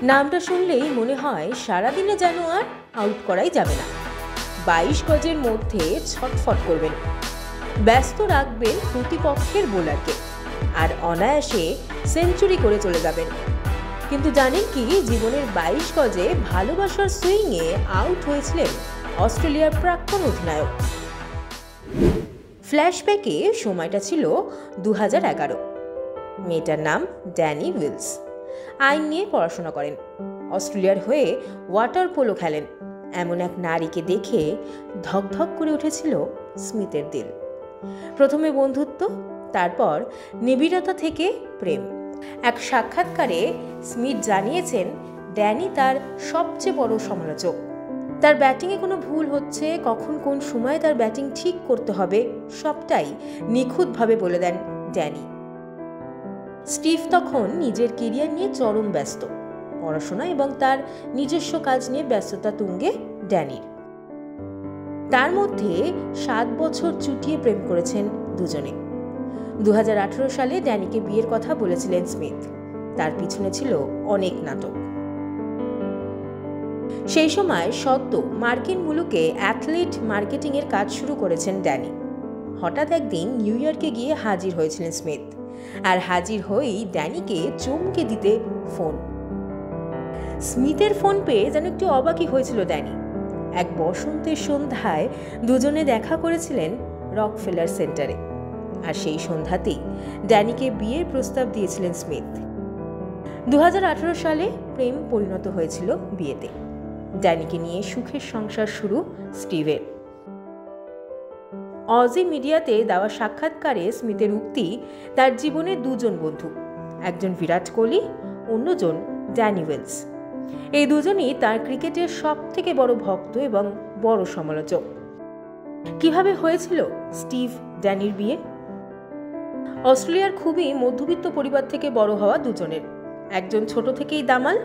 নামটা শুনলেই মনে হয় সারাদিনে যেন আর আউট করাই যাবে না। 22 গজের মধ্যে ছটফট করবেন, ব্যস্ত রাখবেন প্রতিপক্ষের বোলারকে, আর অনায়াসে সেঞ্চুরি করে চলে যাবেন। কিন্তু জানেন কি, জীবনের 22 গজে ভালোবাসার সুইংয়ে আউট হয়েছিলেন অস্ট্রেলিয়ার প্রাক্তন অধিনায়ক। ফ্ল্যাশব্যাকে সময়টা ছিল 2011। মেয়েটার নাম ড্যানি উইলস। আইন নিয়ে পড়াশোনা করেন, অস্ট্রেলিয়ার হয়ে ওয়াটার পোলো খেলেন। এমন এক নারীকে দেখে ধকধক করে উঠেছিল স্মিথের দিল। প্রথমে বন্ধুত্ব, তারপর নিবিড়তা থেকে প্রেম। এক সাক্ষাৎকারে স্মিথ জানিয়েছেন ড্যানি তার সবচেয়ে বড় সমালোচক। তার ব্যাটিংয়ে কোনো ভুল হচ্ছে, কখন কোন সময় তার ব্যাটিং ঠিক করতে হবে, সবটাই নিখুঁতভাবে বলে দেন ড্যানি। স্টিভ তখন নিজের কেরিয়ার নিয়ে চরম ব্যস্ত, পড়াশোনা এবং তার নিজস্ব কাজ নিয়ে ব্যস্ততা তুঙ্গে ড্যানির। তার মধ্যে 7 বছর চুটিয়ে প্রেম করেছেন দুজনে। 2018 সালে ড্যানিকে বিয়ের কথা বলেছিলেন স্মিথ। তার পিছনে ছিল অনেক নাটক। সেই সময় সদ্য মার্কিন মুলুকে অ্যাথলিট মার্কেটিংয়ের কাজ শুরু করেছেন ড্যানি। হঠাৎ একদিন নিউ ইয়র্কে গিয়ে হাজির হয়েছিলেন স্মিথ, আর হাজির হয়েই ড্যানিকে চমকে দিতে ফোন। স্মিথের ফোন পেয়ে যেন একটু অবাকই হয়েছিল ড্যানি। এক বসন্তের সন্ধ্যায় দুজনে দেখা করেছিলেন রকফেলার সেন্টারে, আর সেই সন্ধ্যাতেই ড্যানিকে বিয়ের প্রস্তাব দিয়েছিলেন স্মিথ। 2018 সালে প্রেম পরিণত হয়েছিল বিয়েতে। ড্যানিকে নিয়ে সুখের সংসার শুরু স্টিভের। অজি মিডিয়াতে দেওয়া সাক্ষাৎকারে স্মিথের উক্তি, তার জীবনে দুজন বন্ধু, একজন বিরাট কোহলি, অন্যজন ড্যানি উইলস। এই দুজনই তার ক্রিকেটের সব থেকে বড় ভক্ত এবং বড় সমালোচক। কিভাবে হয়েছিল স্টিভ ড্যানির বিয়ে? অস্ট্রেলিয়ার খুবই মধ্যবিত্ত পরিবার থেকে বড় হওয়া দুজনের, একজন ছোট থেকেই দামাল,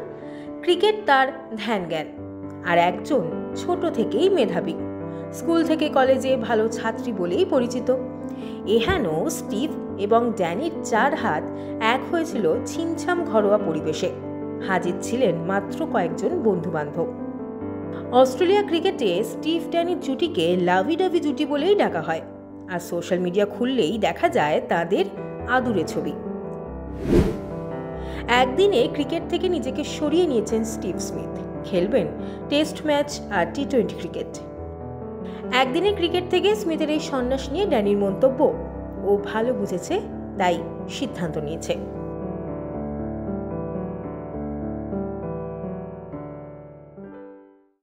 ক্রিকেট তার ধ্যান জ্ঞান, আর একজন ছোট থেকেই মেধাবী, স্কুল থেকে কলেজে ভালো ছাত্রী বলেই পরিচিত। এহেন স্টিভ এবং ড্যানির 4 হাত এক হয়েছিল ছিমছাম ঘরোয়া পরিবেশে। হাজির ছিলেন মাত্র কয়েকজন বন্ধুবান্ধব। অস্ট্রেলিয়া ক্রিকেটে স্টিভ ড্যানির জুটিকে লাভি ডাভি জুটি বলেই ডাকা হয়, আর সোশ্যাল মিডিয়া খুললেই দেখা যায় তাদের আদুরে ছবি। একদিনে ক্রিকেট থেকে নিজেকে সরিয়ে নিয়েছেন স্টিভ স্মিথ, খেলবেন টেস্ট ম্যাচ আর টি20 ক্রিকেট। একদিনে ক্রিকেট থেকে স্মিথের এই সন্ন্যাস নিয়ে ড্যানির মন্তব্য, ও ভালো বুঝেছে তাই সিদ্ধান্ত নিয়েছে।